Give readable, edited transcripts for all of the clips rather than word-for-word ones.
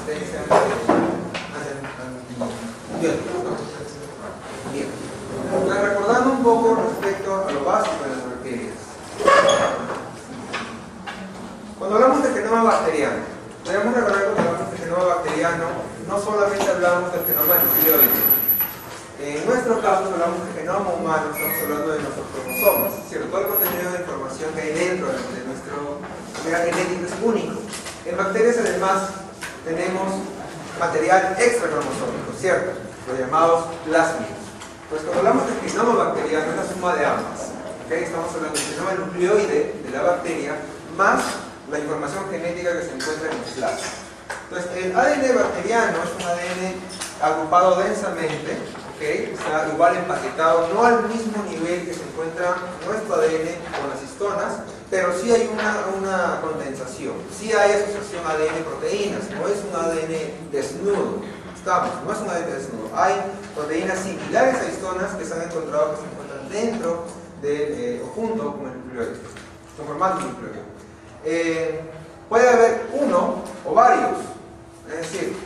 resistencia antibióticos, ¿no? Bien. Recordando un poco respecto a lo básico de las bacterias. Cuando hablamos de genoma bacteriano, debemos recordar que cuando hablamos de genoma bacteriano, no solamente hablamos del genoma nucleoide. En nuestro caso, hablamos de genoma humano, estamos hablando de nuestros cromosomas, ¿cierto? Todo el contenido de información que hay dentro de nuestro material genético es único. En bacterias, además, tenemos material extracromosómico, ¿cierto? Los llamados plásmidos. Pues cuando hablamos de genoma bacteriano, es la suma de ambas. ¿Okay? Estamos hablando del genoma nucleoide de la bacteria más la información genética que se encuentra en el plasma. Entonces, el ADN bacteriano es un ADN agrupado densamente, ¿okay? Está igual empaquetado, no al mismo nivel que se encuentra nuestro ADN con las histonas, pero sí hay una condensación, sí hay asociación ADN-proteínas, no es un ADN desnudo, no es un ADN desnudo, hay proteínas similares a histonas que se han encontrado que se encuentran dentro o junto con el nucleoide, formando el nucleoide. Puede haber uno o varios, es decir,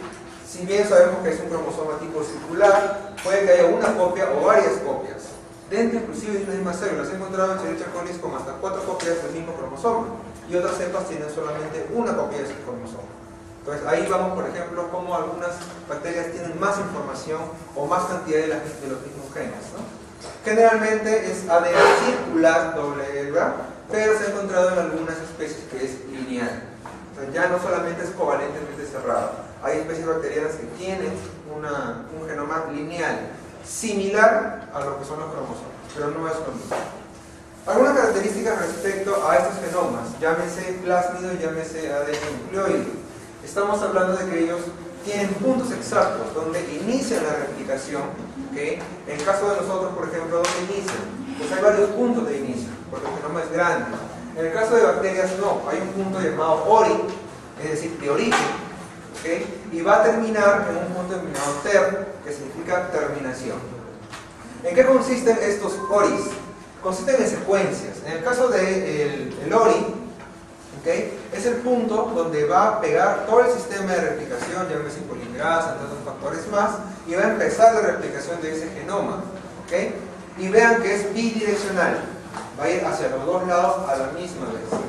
si bien sabemos que es un cromosoma tipo circular, puede que haya una copia o varias copias. Dentro inclusive de las mismas células, he encontrado en Escherichia coli con hasta 4 copias del mismo cromosoma y otras cepas tienen solamente una copia de ese cromosoma. Entonces ahí vamos, por ejemplo, como algunas bacterias tienen más información o más cantidad de los mismos genes, ¿no? Generalmente es ADN circular doble hebra, pero se ha encontrado en algunas especies que es lineal. Entonces ya no solamente es covalentemente cerrado. Hay especies bacterianas que tienen un genoma lineal, similar a lo que son los cromosomas, pero no es lo mismo. Algunas características respecto a estos genomas, llámese plásmido, llámese ADN nucleoide. Estamos hablando de que ellos tienen puntos exactos donde inician la replicación, ¿okay? En el caso de nosotros, por ejemplo, ¿dónde inician? Pues hay varios puntos de inicio, porque el genoma es grande. En el caso de bacterias no, hay un punto llamado ori, es decir, de origen, ¿okay? Y va a terminar en un punto denominado ter, que significa terminación. ¿En qué consisten estos oris? Consisten en secuencias. En el caso del ori, ¿okay? Es el punto donde va a pegar todo el sistema de replicación, llámese polimerasa, entre otros factores más, y va a empezar la replicación de ese genoma, ¿okay? Y vean que es bidireccional, va a ir hacia los dos lados a la misma vez.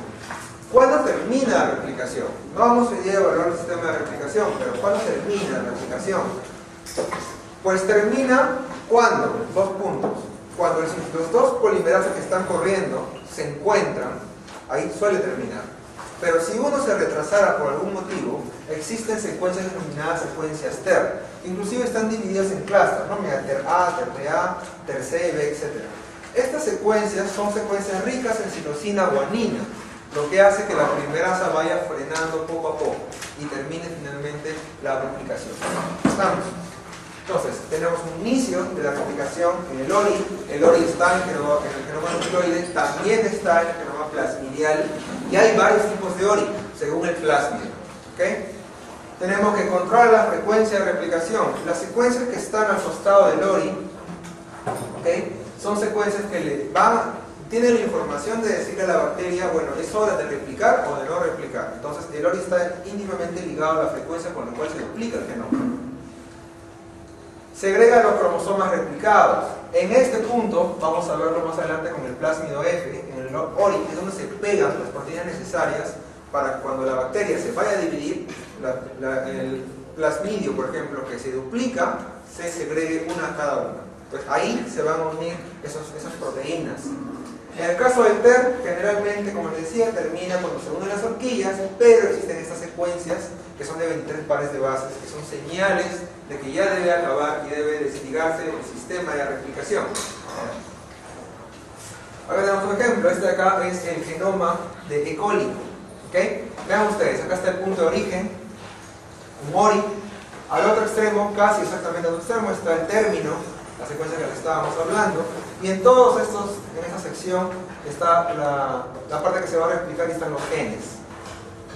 ¿Cuándo termina la replicación? No vamos hoy día a evaluar el sistema de replicación, pero ¿cuándo termina la replicación? Pues termina cuando, dos puntos, cuando los dos polimerasas que están corriendo se encuentran, ahí suele terminar. Pero si uno se retrasara por algún motivo, existen secuencias denominadas secuencias TER, inclusive están divididas en clústeres, ¿no? Mira, TER A, TER B A, TER C, B, etc. Estas secuencias son secuencias ricas en citosina o guanina, lo que hace que la polimerasa vaya frenando poco a poco y termine finalmente la replicación. ¿Estamos? Entonces, tenemos un inicio de la replicación en el ori está en el genoma nucleoide, también está en el genoma plasmidial, y hay varios tipos de ori, según el plásmido. ¿Okay? Tenemos que controlar la frecuencia de replicación. Las secuencias que están al costado del ori, ¿okay? Son secuencias que tienen la información de decirle a la bacteria, bueno, es hora de replicar o de no replicar. Entonces, el ori está íntimamente ligado a la frecuencia con la cual se duplica el genoma. Segrega los cromosomas replicados. En este punto, vamos a verlo más adelante con el plásmido F, en el ori, es donde se pegan las proteínas necesarias para que cuando la bacteria se vaya a dividir, el plasmidio, por ejemplo, que se duplica, se segregue una a cada una. Entonces ahí se van a unir esas proteínas. En el caso del TER, generalmente, como les decía, termina cuando se unen las horquillas, pero existen estas secuencias que son de 23 pares de bases, que son señales de que ya debe acabar y debe desligarse el sistema de replicación. Acá tenemos un ejemplo, este de acá es el genoma de E. coli. ¿Okay? Vean ustedes, acá está el punto de origen, un ori, al otro extremo, casi exactamente al otro extremo, está el término, la secuencia que les estábamos hablando, y en todos estos, en esta sección está la parte que se va a replicar y están los genes.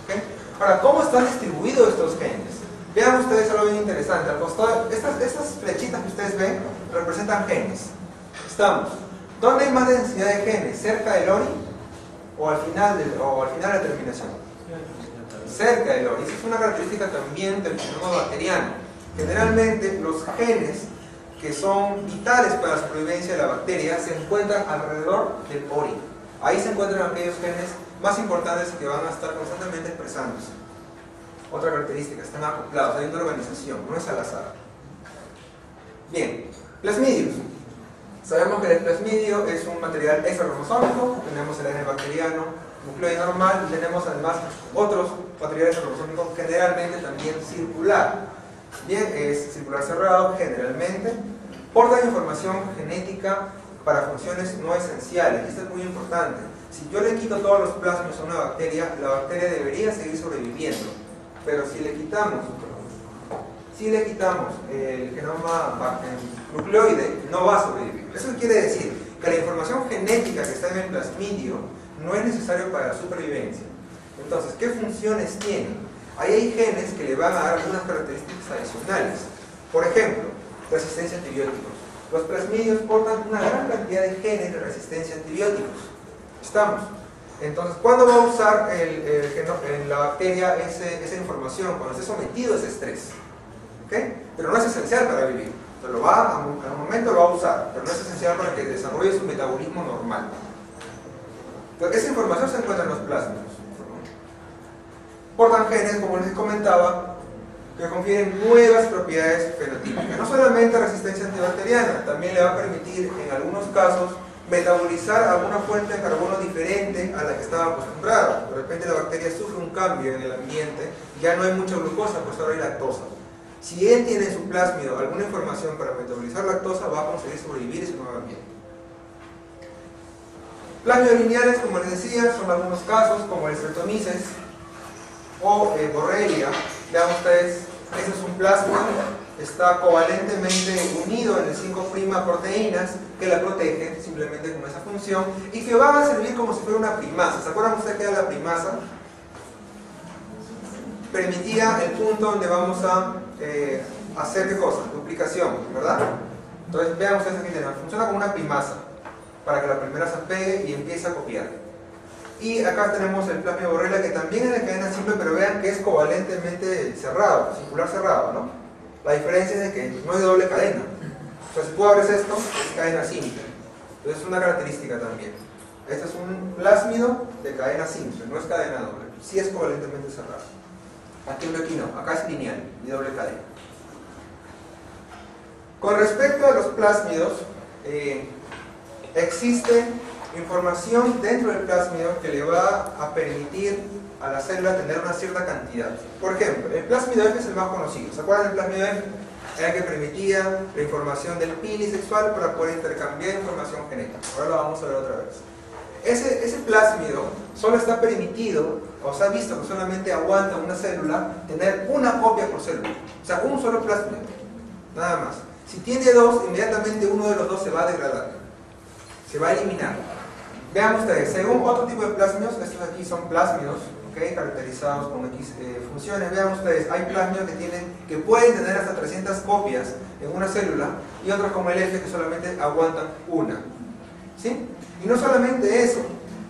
¿Okay? Ahora, ¿cómo están distribuidos estos genes? Vean ustedes algo bien interesante. Al costado, estas flechitas que ustedes ven representan genes. Estamos. ¿Dónde hay más densidad de genes? ¿Cerca del ori o al final de la terminación? cerca del ORI. Esa es una característica también del genoma bacteriano. Generalmente los genes que son vitales para la supervivencia de la bacteria se encuentran alrededor del ORI. Ahí se encuentran aquellos genes más importantes que van a estar constantemente expresándose. Otra característica, están acoplados, hay una organización, no es al azar. Bien, plasmidios. Sabemos que el plasmidio es un material extracromosómico, tenemos el ADN bacteriano, nucleoide normal, y tenemos además otros materiales extracromosómicos, generalmente también circular. Bien, es circular cerrado, generalmente. Portan información genética para funciones no esenciales, y esto es muy importante. Si yo le quito todos los plasmidos a una bacteria, la bacteria debería seguir sobreviviendo. Pero si le quitamos el genoma nucleoide, no va a sobrevivir. Eso quiere decir que la información genética que está en el plasmidio no es necesario para la supervivencia. Entonces, ¿qué funciones tiene? Ahí hay genes que le van a dar algunas características adicionales. Por ejemplo, resistencia a antibióticos. Los plasmidios portan una gran cantidad de genes de resistencia a antibióticos. ¿Estamos? Entonces, ¿cuándo va a usar en la bacteria esa información? Cuando esté sometido a ese estrés. ¿Okay? Pero no es esencial para vivir. Entonces, al momento lo va a usar, pero no es esencial para que desarrolle su metabolismo normal. Entonces, esa información se encuentra en los plasmidos. Portan genes, como les comentaba, que confieren nuevas propiedades fenotípicas. No solamente resistencia antibacteriana, también le va a permitir, en algunos casos, metabolizar alguna fuente de carbono diferente a la que estaba acostumbrado. De repente la bacteria sufre un cambio en el ambiente, ya no hay mucha glucosa, pues ahora hay lactosa. Si él tiene en su plásmido alguna información para metabolizar lactosa, va a conseguir sobrevivir ese nuevo ambiente. Plásmidos lineales, como les decía, son algunos casos, como el Streptomyces o Borrelia. Vean ustedes, ese es un plásmido, está covalentemente unido en el 5' a proteínas que la protegen simplemente con esa función y que van a servir como si fuera una primasa. ¿Se acuerdan ustedes que era la primasa? Permitía el punto donde vamos a hacer ¿qué cosa? Duplicación, ¿verdad? Entonces vean ustedes aquí tenemos, funciona como una primasa para que la primera se pegue y empiece a copiar. Y acá tenemos el plasmido Borrelia, que también es de cadena simple, pero vean que es covalentemente cerrado, circular cerrado, ¿no? La diferencia es de que no es de doble cadena. O sea, si tú abres esto, es cadena simple. Entonces es una característica también. Este es un plásmido de cadena simple, no es cadena doble. Sí es covalentemente cerrado. Aquí no, acá es lineal y doble cadena. Con respecto a los plásmidos, existe información dentro del plásmido que le va a permitir a la célula tener una cierta cantidad. Por ejemplo, el plásmido F es el más conocido. ¿Se acuerdan del plásmido F? Era el que permitía la información del pili sexual para poder intercambiar información genética. Ahora lo vamos a ver otra vez. Ese plásmido solo está permitido, o se ha visto que solamente aguanta una célula tener una copia por célula. O sea, un solo plásmido, nada más. Si tiene dos, inmediatamente uno de los dos se va a degradar, se va a eliminar. Vean ustedes, según otro tipo de plásmidos, estos aquí son plásmidos, ¿okay? Caracterizados con X funciones. Vean ustedes, hay plásmidos que pueden tener hasta 300 copias en una célula y otros como el F que solamente aguantan una. ¿Sí? Y no solamente eso,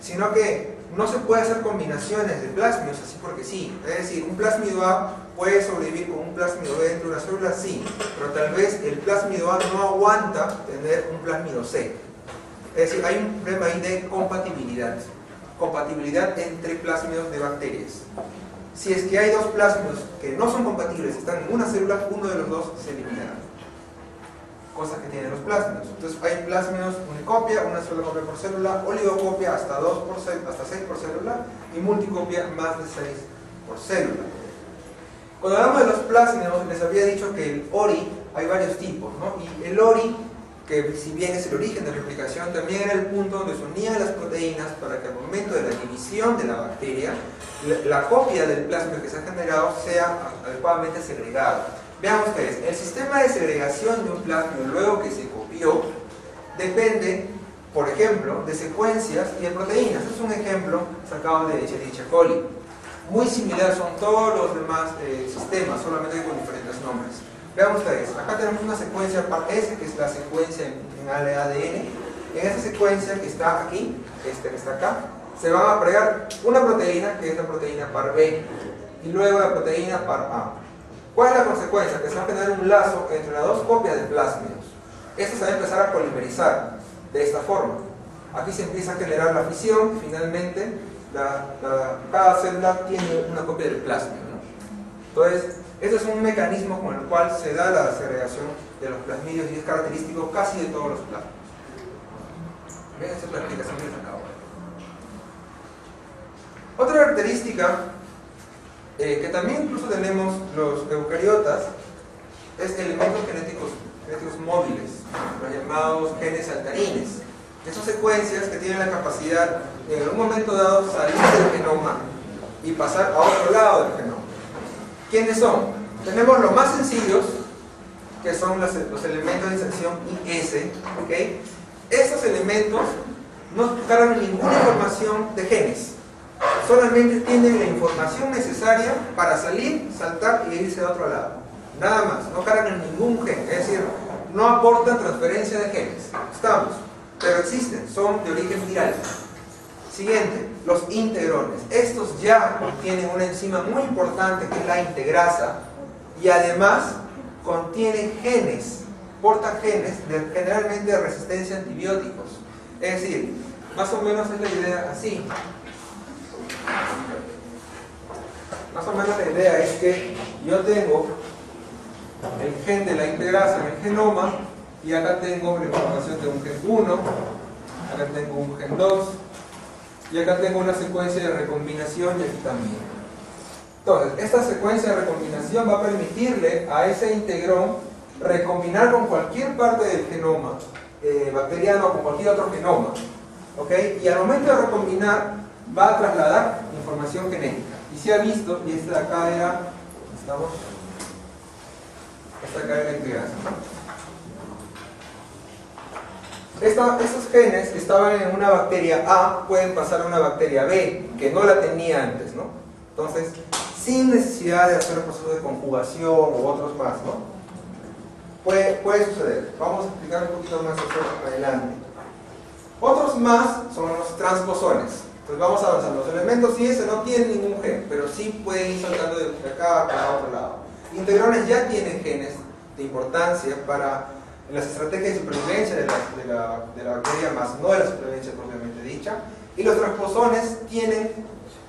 sino que no se puede hacer combinaciones de plásmidos así porque sí. Es decir, un plásmido A puede sobrevivir con un plásmido B dentro de una célula, sí, pero tal vez el plásmido A no aguanta tener un plásmido C. Es decir, hay un problema ahí de compatibilidad entre plásmidos de bacterias. Si es que hay dos plásmidos que no son compatibles, están en una célula, uno de los dos se eliminará. Cosas que tienen los plásmidos. Entonces hay plásmidos unicopia, una sola copia por célula, oligocopia hasta 6 por célula y multicopia más de 6 por célula. Cuando hablamos de los plásmidos, les había dicho que el ORI hay varios tipos, ¿no? Y el ORI, que si bien es el origen de replicación, también era el punto donde se unían las proteínas para que al momento de la división de la bacteria, la copia del plásmido que se ha generado sea adecuadamente segregada. Vean ustedes, el sistema de segregación de un plásmido luego que se copió depende, por ejemplo, de secuencias y de proteínas. Este es un ejemplo sacado de Escherichia coli. Muy similar son todos los demás sistemas, solamente con diferentes nombres. Vean ustedes, acá tenemos una secuencia par S, que es la secuencia en ADN. En esa secuencia que está aquí, que está acá, se va a agregar una proteína, que es la proteína par B. y luego la proteína par A. ¿Cuál es la consecuencia? Que se va a generar un lazo entre las dos copias de plásmidos. Esto se va a empezar a polimerizar de esta forma. Aquí se empieza a generar la fisión y finalmente cada célula tiene una copia del plásmido, ¿no? Entonces, este es un mecanismo con el cual se da la segregación de los plasmidios y es característico casi de todos los plasmidos. ¿Ven? Esta es la explicación que les acabo de dar. Otra característica que también incluso tenemos los eucariotas es elementos genéticos móviles, los llamados genes saltarines, que son secuencias que tienen la capacidad de en un momento dado salir del genoma y pasar a otro lado del genoma. ¿Quiénes son? Tenemos los más sencillos, que son los elementos de inserción IS, ¿okay? Estos elementos no cargan ninguna información de genes, solamente tienen la información necesaria para salir, saltar y irse a otro lado. Nada más, no cargan ningún gen, es decir, no aportan transferencia de genes. Estamos, pero existen, son de origen viral. Siguiente, los integrones. Estos ya tienen una enzima muy importante que es la integrasa y además contienen genes, portan genes generalmente de resistencia a antibióticos. Es decir, más o menos es la idea así. Más o menos la idea es que yo tengo el gen de la integrasa en el genoma y acá tengo la información de un gen 1, acá tengo un gen 2 y acá tengo una secuencia de recombinación y aquí también. Entonces, esta secuencia de recombinación va a permitirle a ese integrón recombinar con cualquier parte del genoma bacteriano o con cualquier otro genoma, ¿okay? Y al momento de recombinar va a trasladar información genética. Y se ha visto, y esta de acá era, ¿estamos? Esta acá era la integrasa. Estos genes que estaban en una bacteria A pueden pasar a una bacteria B, que no la tenía antes, ¿no? Entonces, sin necesidad de hacer un proceso de conjugación u otros más, ¿no? Puede suceder. Vamos a explicar un poquito más eso adelante. Otros más son los transposones. Entonces vamos avanzando. Los elementos IS no tienen ningún gen, pero sí pueden ir saltando de acá a otro lado. Integrones ya tienen genes de importancia para las estrategias de supervivencia de la bacteria, más no de la supervivencia propiamente dicha. Y los transposones tienen,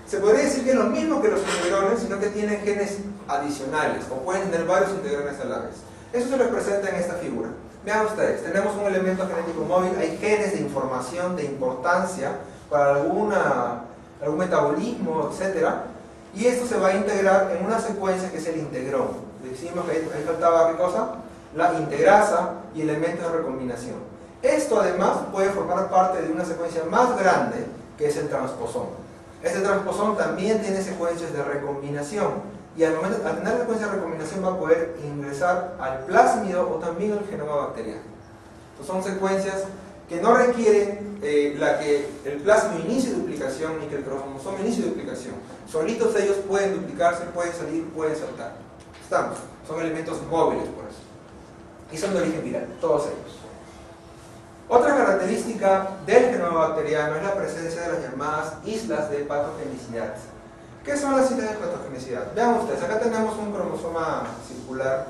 se podría decir que es lo mismo que los integrones, sino que tienen genes adicionales, o pueden tener varios integrones a la vez. Eso se representa en esta figura. Vean ustedes, tenemos un elemento genético móvil, hay genes de información de importancia para algún metabolismo, etc. Y esto se va a integrar en una secuencia que es el integrón. Decimos que ahí faltaba, ¿qué cosa? La integrasa y elementos de recombinación. Esto además puede formar parte de una secuencia más grande que es el transposón. Este transposón también tiene secuencias de recombinación y al tener la secuencia de recombinación va a poder ingresar al plásmido o también al genoma bacteriano. Entonces son secuencias que no requieren que el plásmido inicie duplicación ni que el cromosoma inicie duplicación. Solitos ellos pueden duplicarse, pueden salir, pueden saltar. Estamos, son elementos móviles por eso. Y son de origen viral, todos ellos. Otra característica del genoma bacteriano es la presencia de las llamadas islas de patogenicidad. ¿Qué son las islas de patogenicidad? Vean ustedes, acá tenemos un cromosoma circular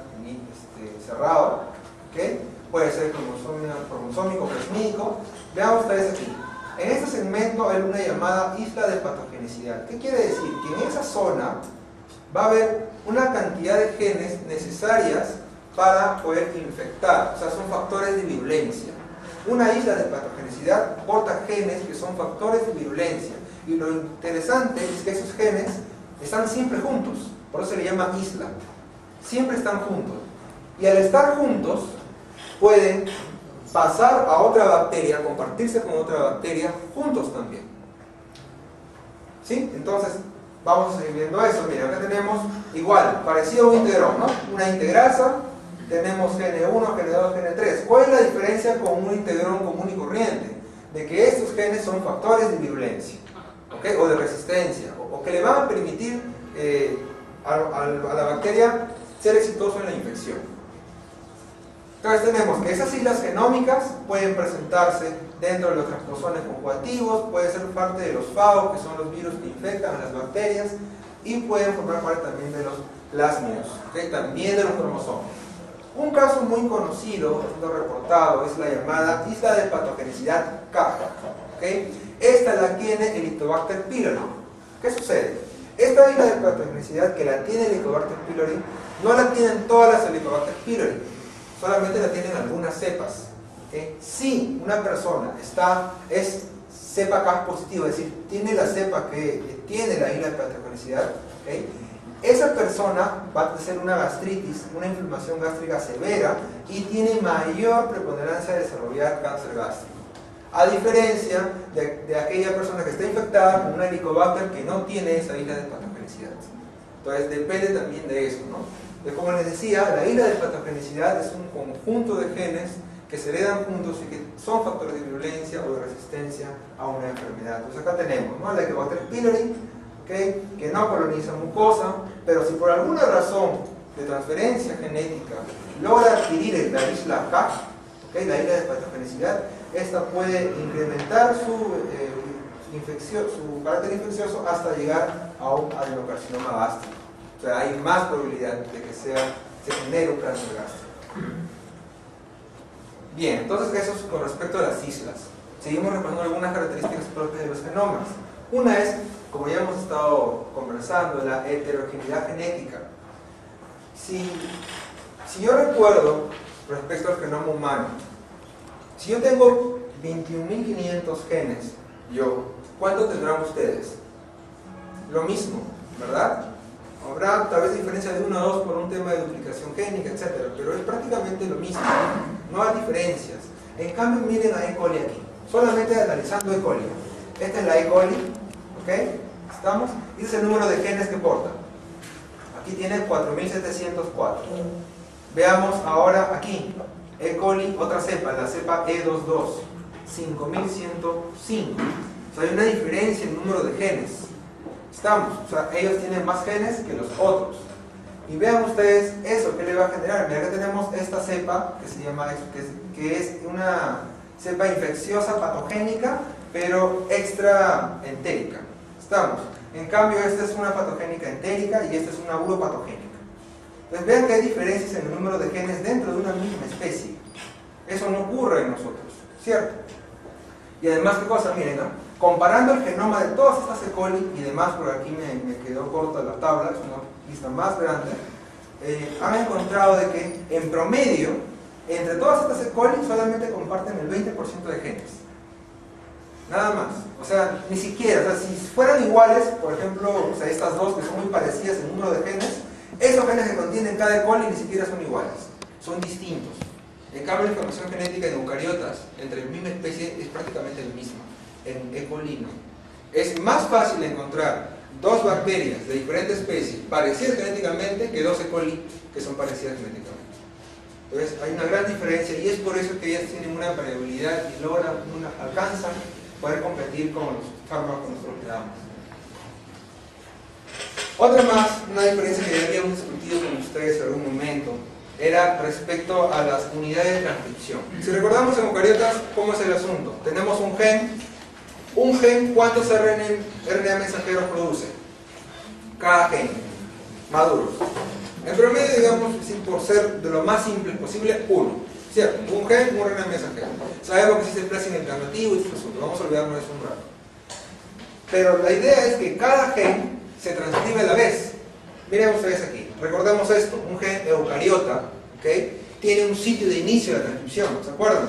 cerrado, ¿okay? Puede ser cromosómico, plasmídico. Vean ustedes aquí. En este segmento hay una llamada isla de patogenicidad. ¿Qué quiere decir? Que en esa zona va a haber una cantidad de genes necesarias para poder infectar, o sea, son factores de virulencia. Una isla de patogenicidad porta genes que son factores de virulencia, y lo interesante es que esos genes están siempre juntos, por eso se le llama isla. Siempre están juntos, y al estar juntos pueden pasar a otra bacteria, compartirse con otra bacteria juntos también. ¿Sí? Entonces, vamos a seguir viendo eso. Mira, acá tenemos igual, parecido a un integrón, ¿no? Una integrasa. Tenemos Gn1, Gn2, Gn3. ¿Cuál es la diferencia con un integrón común y corriente? De que estos genes son factores de virulencia, ¿okay? O de resistencia, o que le van a permitir a la bacteria ser exitoso en la infección. Entonces tenemos que esas islas genómicas pueden presentarse dentro de los transposones conjugativos, puede ser parte de los FAO, que son los virus que infectan a las bacterias, y pueden formar parte también de los plásmidos, ¿okay? También de los cromosomas. Un caso muy conocido, reportado, es la llamada isla de patogenicidad K. ¿Okay? Esta la tiene el Helicobacter pylori. ¿Qué sucede? Esta isla de patogenicidad que la tiene el Helicobacter pylori no la tienen todas las Helicobacter pylori, solamente la tienen algunas cepas. ¿Okay? Si una persona es cepa K positivo, es decir, tiene la cepa que tiene la isla de patogenicidad, ¿okay? Esa persona va a tener una gastritis, una inflamación gástrica severa y tiene mayor preponderancia de desarrollar cáncer gástrico. A diferencia de aquella persona que está infectada con una Helicobacter que no tiene esa isla de patogenicidad. Entonces depende también de eso, ¿no? Como les decía, la isla de patogenicidad es un conjunto de genes que se heredan juntos y que son factores de virulencia o de resistencia a una enfermedad. Entonces acá tenemos, ¿no?, la Helicobacter pylori, ¿okay?, que no coloniza mucosa, pero si por alguna razón de transferencia genética logra adquirir la isla K, ¿okay?, la isla de patogenicidad, esta puede incrementar su carácter infeccioso hasta llegar a un adenocarcinoma gástrico. O sea, hay más probabilidad de que se genere un cáncer gástrico. Bien, entonces eso es con respecto a las islas. Seguimos repasando algunas características propias de los genomas. Una es, como ya hemos estado conversando, la heterogeneidad genética. Si yo recuerdo respecto al genoma humano, si yo tengo 21.500 genes, ¿cuánto tendrán ustedes? Lo mismo, ¿verdad? Habrá tal vez diferencia de 1 a 2 por un tema de duplicación génica, etc. Pero es prácticamente lo mismo, no hay diferencias. En cambio, miren a E. coli aquí, solamente analizando E. coli. Esta es la E. coli, ¿ok? ¿Estamos? Y ese es el número de genes que porta. Aquí tiene 4.704. Veamos ahora aquí, E. coli, otra cepa, la cepa E22, 5.105. O sea, hay una diferencia en el número de genes. ¿Estamos? O sea, ellos tienen más genes que los otros. Y vean ustedes eso, ¿qué le va a generar? Mira que tenemos esta cepa que se llama, que es una cepa infecciosa patogénica, pero extra entérica. ¿Estamos? En cambio, esta es una patogénica entérica y esta es una uropatogénica. Entonces vean que hay diferencias en el número de genes dentro de una misma especie. Eso no ocurre en nosotros, ¿cierto? Y además, ¿qué cosa? Miren, ¿no?, comparando el genoma de todas estas E. coli, y demás por aquí me quedó corta la tabla, es una lista más grande, han encontrado de que en promedio, entre todas estas E. coli solamente comparten el 20% de genes. Nada más. O sea, ni siquiera, o sea, si fueran iguales, por ejemplo, o sea, estas dos que son muy parecidas en número de genes, esos genes que contienen cada E. coli ni siquiera son iguales, son distintos. En cambio, la información genética en eucariotas entre la misma especie es prácticamente la misma. En E. coli no. Es más fácil encontrar dos bacterias de diferentes especies parecidas genéticamente que dos E. coli que son parecidas genéticamente. Entonces hay una gran diferencia y es por eso que ellas tienen una variabilidad y alcanzan poder competir con los fármacos que nosotros le damos. Otra más, una diferencia que ya habíamos discutido con ustedes en algún momento, era respecto a las unidades de transcripción. Si recordamos en eucariotas, ¿cómo es el asunto? Tenemos un gen, ¿cuántos RNA mensajeros produce? Cada gen, maduros. En promedio, digamos, por ser de lo más simple posible, 1. ¿Cierto? Un gen, un RNA mensajero. Sabemos que existe el plasma alternativo y este asunto. Vamos a olvidarnos de eso un rato. Pero la idea es que cada gen se transcribe a la vez. Miren ustedes aquí. Recordemos esto. Un gen eucariota, ¿okay?, tiene un sitio de inicio de la transcripción, ¿se acuerdan?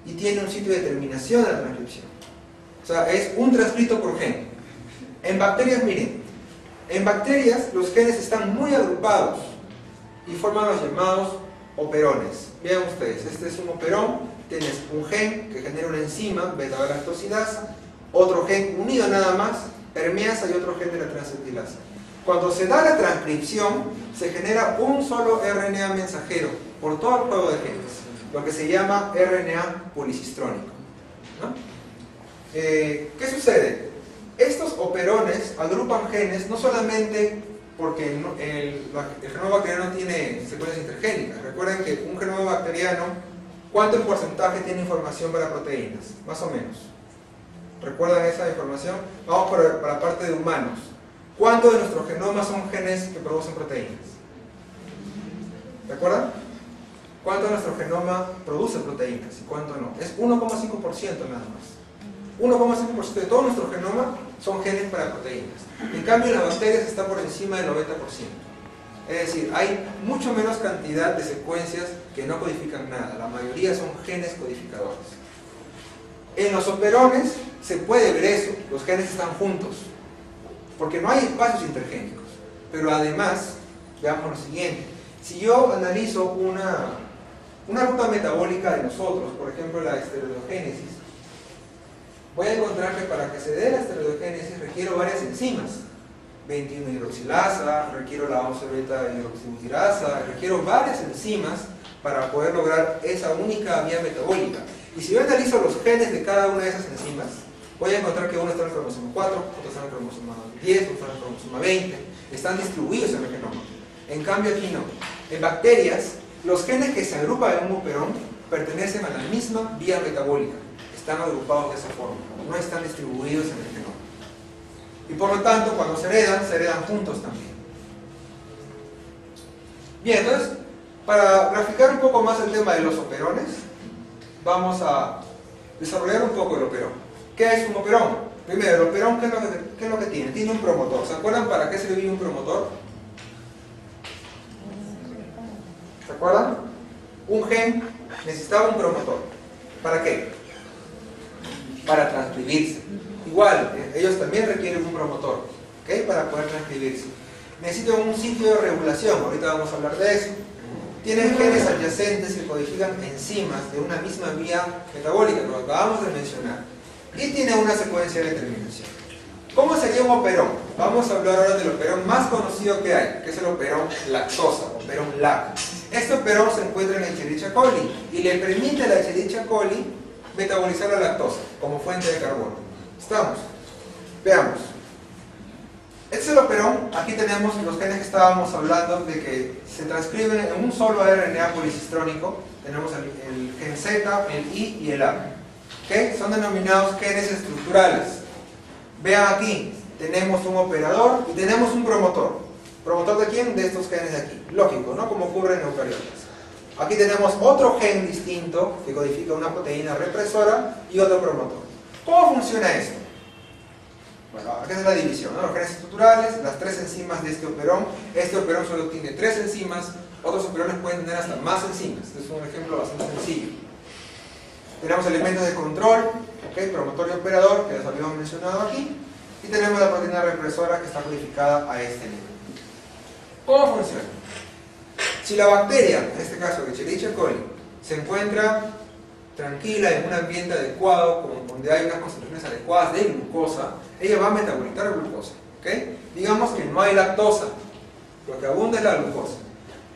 Y tiene un sitio de terminación de la transcripción. O sea, es un transcrito por gen. En bacterias, miren, en bacterias los genes están muy agrupados y forman los llamados operones. Vean ustedes, este es un operón, tienes un gen que genera una enzima, beta-galactosidasa, otro gen unido nada más, permeasa, y otro gen de la transcriptilasa. Cuando se da la transcripción, se genera un solo RNA mensajero por todo el juego de genes, lo que se llama RNA policistrónico, ¿no? ¿Qué sucede? Estos operones agrupan genes no solamente porque el genoma bacteriano tiene secuencias intergénicas. Recuerden que un genoma bacteriano, ¿cuánto en porcentaje tiene información para proteínas? Más o menos. ¿Recuerdan esa información? Vamos para la parte de humanos. ¿cuánto de nuestro genoma son genes que producen proteínas? ¿Recuerdan? ¿Cuánto de nuestro genoma produce proteínas y cuánto no? Es 1,5% nada más. 1,5% de todo nuestro genoma son genes para proteínas. En cambio, en las bacterias está por encima del 90%. Es decir, hay mucho menos cantidad de secuencias que no codifican nada. La mayoría son genes codificadores. En los operones se puede ver eso. Los genes están juntos, porque no hay espacios intergénicos. Pero además, veamos lo siguiente. Si yo analizo una ruta metabólica de nosotros, por ejemplo la esteroidogénesis, voy a encontrar que para que se dé la esteroidogénesis requiero varias enzimas. 21-hidroxilasa, requiero la 11-beta-hidroxibutirasa, requiero varias enzimas para poder lograr esa única vía metabólica. Y si yo analizo los genes de cada una de esas enzimas, voy a encontrar que uno está en el cromosoma 4, otro está en el cromosoma 10, otro está en el cromosoma 20, están distribuidos en el genoma. En cambio aquí no. En bacterias, los genes que se agrupan en un operón pertenecen a la misma vía metabólica, están agrupados de esa forma, no están distribuidos en el genoma. Y por lo tanto, cuando se heredan juntos también. Bien, entonces, para graficar un poco más el tema de los operones, vamos a desarrollar un poco el operón. ¿Qué es un operón? Primero, el operón, ¿qué es lo que tiene? Tiene un promotor. ¿Se acuerdan para qué serviría un promotor? ¿Se acuerdan? Un gen necesitaba un promotor. ¿Para qué? Para transcribirse. Igual, ellos también requieren un promotor, ¿ok? Para poder transcribirse. Necesitan un sitio de regulación, ahorita vamos a hablar de eso. Tienen genes adyacentes que codifican enzimas de una misma vía metabólica, lo acabamos de mencionar. Y tiene una secuencia de determinación. ¿Cómo sería un operón? Vamos a hablar ahora del operón más conocido que hay, que es el operón lactosa, operón LAC. Este operón se encuentra en Escherichia coli y le permite a la Escherichia coli metabolizar la lactosa como fuente de carbono. ¿Estamos? Veamos. Este es el operón. Aquí tenemos los genes que estábamos hablando de que se transcriben en un solo RNA policistrónico. Tenemos el gen Z, el I y el A. ¿Okay? Son denominados genes estructurales. Vean aquí, tenemos un operador y tenemos un promotor. ¿Promotor de quién? De estos genes de aquí. Lógico, ¿no? Como ocurre en eucariotas. Aquí tenemos otro gen distinto que codifica una proteína represora y otro promotor. ¿Cómo funciona esto? Bueno, acá es la división, ¿no? Los genes estructurales, las tres enzimas de este operón. Este operón solo tiene 3 enzimas, otros operones pueden tener hasta más enzimas. Este es un ejemplo bastante sencillo. Tenemos elementos de control, ¿okay? Promotor y operador, que los habíamos mencionado aquí. Y tenemos la proteína represora que está codificada a este nivel. ¿Cómo funciona? Si la bacteria, en este caso Escherichia coli, se encuentra tranquila en un ambiente adecuado, donde hay unas concentraciones adecuadas de glucosa, ella va a metabolizar glucosa. ¿Okay? Digamos que no hay lactosa, lo que abunda es la glucosa.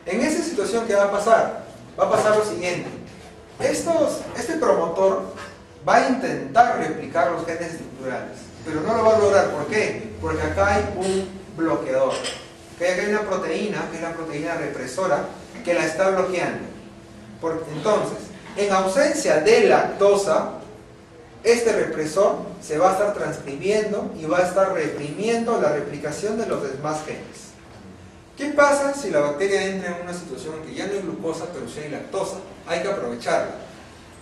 En esa situación, ¿qué va a pasar? Va a pasar lo siguiente. Este promotor va a intentar replicar los genes estructurales, pero no lo va a lograr. ¿Por qué? Porque acá hay un bloqueador. ¿Okay? Acá hay una proteína, que es la proteína represora, que la está bloqueando. Entonces, en ausencia de lactosa, este represor se va a estar transcribiendo y va a estar reprimiendo la replicación de los demás genes. ¿Qué pasa si la bacteria entra en una situación en que ya no hay glucosa, pero sí hay lactosa? Hay que aprovecharla.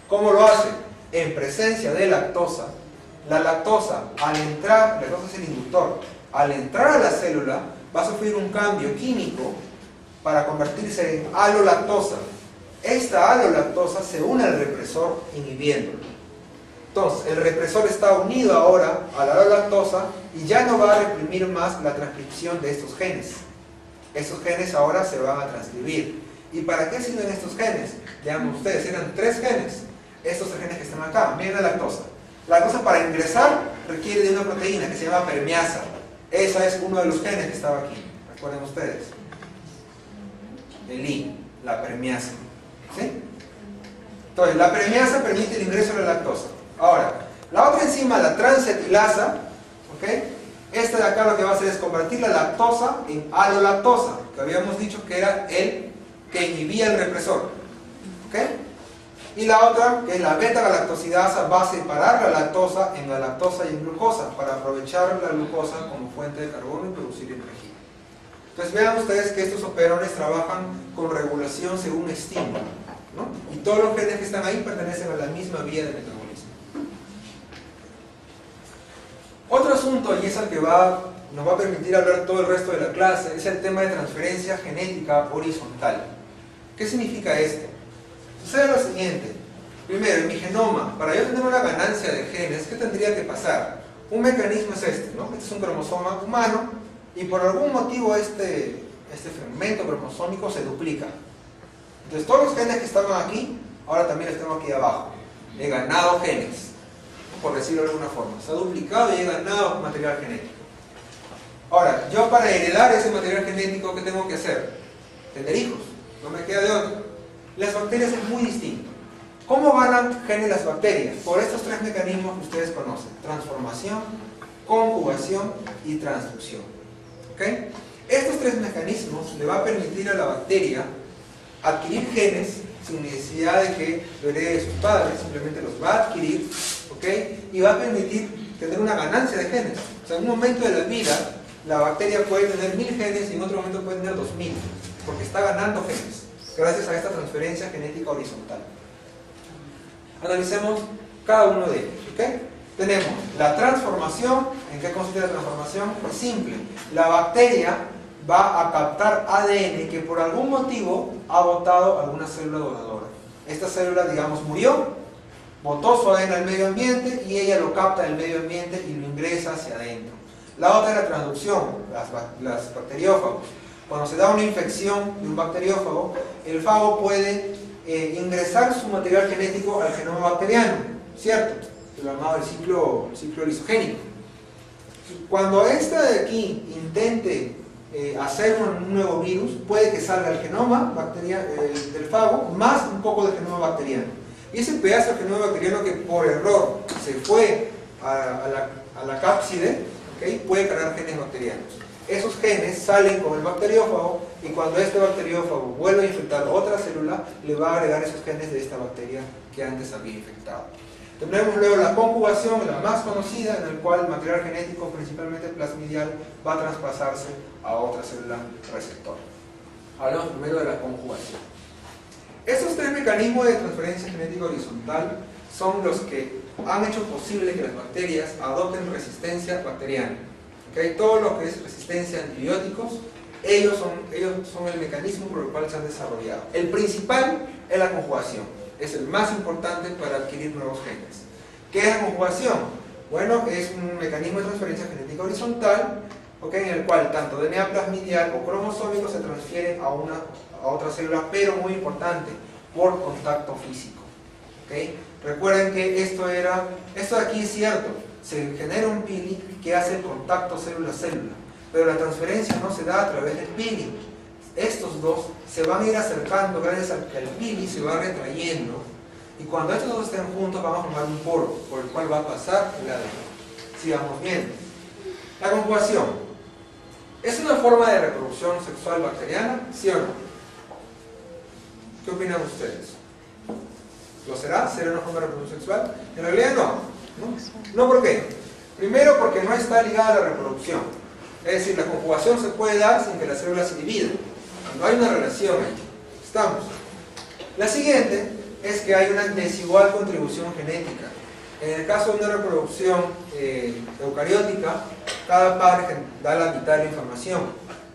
¿Cómo lo hace? En presencia de lactosa, la lactosa, la lactosa es el inductor, al entrar a la célula, va a sufrir un cambio químico para convertirse en alolactosa. Esta alolactosa se une al represor inhibiéndolo. Entonces, el represor está unido ahora a la alolactosa y ya no va a reprimir más la transcripción de estos genes. Estos genes ahora se van a transcribir. ¿Y para qué sirven estos genes? Vean ustedes, eran 3 genes. Estos 3 genes que están acá, miren la lactosa. La lactosa para ingresar requiere de una proteína que se llama permeasa. Esa es uno de los genes que estaba aquí. Recuerden ustedes. El I, la permeasa. ¿Sí? Entonces, la permeasa permite el ingreso de la lactosa. Ahora, la otra enzima, la transetilasa, ¿okay? Esta de acá lo que va a hacer es convertir la lactosa en alolactosa, que habíamos dicho que era el que inhibía el represor. ¿Okay? Y la otra, que es la beta-galactosidasa, va a separar la lactosa en galactosa y en glucosa para aprovechar la glucosa como fuente de carbono y producir energía. Entonces vean ustedes que estos operones trabajan con regulación según estímulo, ¿no? Y todos los genes que están ahí pertenecen a la misma vía de metabolismo. Otro asunto, y es el que nos va a permitir hablar todo el resto de la clase, es el tema de transferencia genética horizontal. ¿Qué significa esto? Sucede lo siguiente. Primero, en mi genoma, para yo tener una ganancia de genes, ¿qué tendría que pasar? Un mecanismo es este, ¿no? Este es un cromosoma humano y por algún motivo este fragmento cromosómico se duplica. Entonces todos los genes que estaban aquí, ahora también los tengo aquí abajo. He ganado genes, por decirlo de alguna forma. Se ha duplicado y he ganado material genético. Ahora, yo para heredar ese material genético, ¿qué tengo que hacer? Tener hijos, no me queda de otro. Las bacterias es muy distinto. ¿Cómo ganan genes las bacterias? Por estos tres mecanismos que ustedes conocen: transformación, conjugación y transducción. ¿Okay? Estos tres mecanismos le va a permitir a la bacteria adquirir genes sin necesidad de que lo herede de sus padres, simplemente los va a adquirir, ¿okay? Y va a permitir tener una ganancia de genes. O sea, en un momento de la vida, la bacteria puede tener 1000 genes y en otro momento puede tener 2000, porque está ganando genes gracias a esta transferencia genética horizontal. Analicemos cada uno de ellos. ¿Okay? Tenemos la transformación. ¿En qué consiste la transformación? Es simple. La bacteria va a captar ADN que por algún motivo ha botado alguna célula donadora. Esta célula, digamos, murió, botó su ADN al medio ambiente y ella lo capta del medio ambiente y lo ingresa hacia adentro. La otra es la transducción, las bacteriófagos. Cuando se da una infección de un bacteriófago, el fago puede ingresar su material genético al genoma bacteriano, ¿cierto? Lo llamado el ciclo lisogénico. Cuando esta de aquí intente hacer un nuevo virus, puede que salga el genoma del fago más un poco del genoma bacteriano. Y ese pedazo del genoma bacteriano que por error se fue a la cápside, ¿okay? Puede cargar genes bacterianos. Esos genes salen con el bacteriófago y cuando este bacteriófago vuelve a infectar otra célula, le va a agregar esos genes de esta bacteria que antes había infectado. Tendremos luego la conjugación, la más conocida, en el cual el material genético, principalmente plasmidial, va a traspasarse a otra célula receptora. Hablamos primero de la conjugación. Estos tres mecanismos de transferencia genética horizontal son los que han hecho posible que las bacterias adopten resistencia bacteriana. ¿Okay? Todo lo que es resistencia a antibióticos, ellos son el mecanismo por el cual se han desarrollado. El principal es la conjugación. Es el más importante para adquirir nuevos genes. ¿Qué es la conjugación? Bueno, es un mecanismo de transferencia genética horizontal, ¿okay? En el cual tanto DNA plasmidial o cromosómico se transfieren a otra célula, pero muy importante, por contacto físico. ¿Okay? Recuerden que esto de aquí es cierto, se genera un pili que hace el contacto célula-célula, pero la transferencia no se da a través del pili. Estos dos se van a ir acercando gracias a que el pili se va retrayendo y cuando estos dos estén juntos van a formar un poro por el cual va a pasar el ADN. Sigamos viendo. La conjugación. ¿Es una forma de reproducción sexual bacteriana? ¿Sí o no? ¿Qué opinan ustedes? ¿Lo será? ¿Será una forma de reproducción sexual? En realidad no, ¿por qué? Primero porque no está ligada a la reproducción. Es decir, la conjugación se puede dar sin que la célula se divida. No hay una relación ahí. ¿Estamos? La siguiente es que hay una desigual contribución genética. En el caso de una reproducción eucariótica, cada padre da la mitad de la información.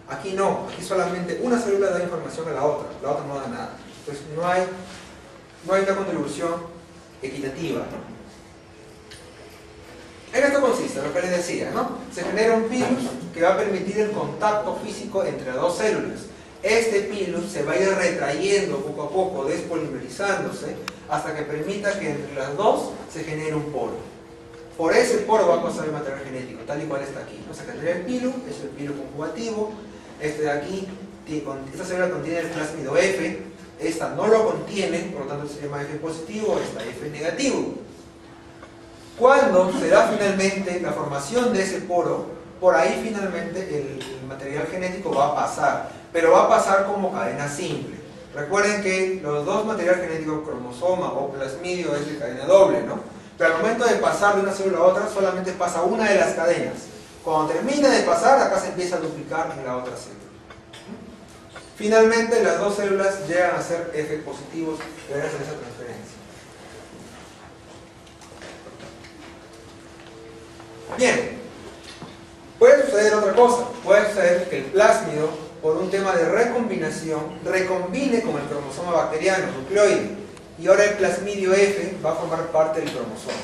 Aquí no, aquí solamente una célula da información a la otra no da nada. Entonces no hay una contribución equitativa, ¿no? En esto consiste, lo que les decía, ¿no? Se genera un pilus que va a permitir el contacto físico entre dos células. Este pilus se va a ir retrayendo poco a poco, despolimerizándose, hasta que permita que entre las dos se genere un poro. Por ese poro va a pasar el material genético, tal y cual está aquí, ¿no? Se genera el pilus, es el pilus conjugativo. Este de aquí, esta célula contiene el plásmido F, esta no lo contiene, por lo tanto se llama F positivo, esta F negativo. Cuando se da finalmente la formación de ese poro, por ahí finalmente el material genético va a pasar, pero va a pasar como cadena simple. Recuerden que los dos materiales genéticos, cromosoma o plasmidio, es de cadena doble, ¿no? Pero al momento de pasar de una célula a otra, solamente pasa una de las cadenas. Cuando termina de pasar, acá se empieza a duplicar en la otra célula. Finalmente, las dos células llegan a ser F positivos gracias a esa transferencia. Bien, puede suceder otra cosa. Puede suceder que el plásmido, por un tema de recombinación, recombine con el cromosoma bacteriano, nucleoide, y ahora el plasmidio F va a formar parte del cromosoma.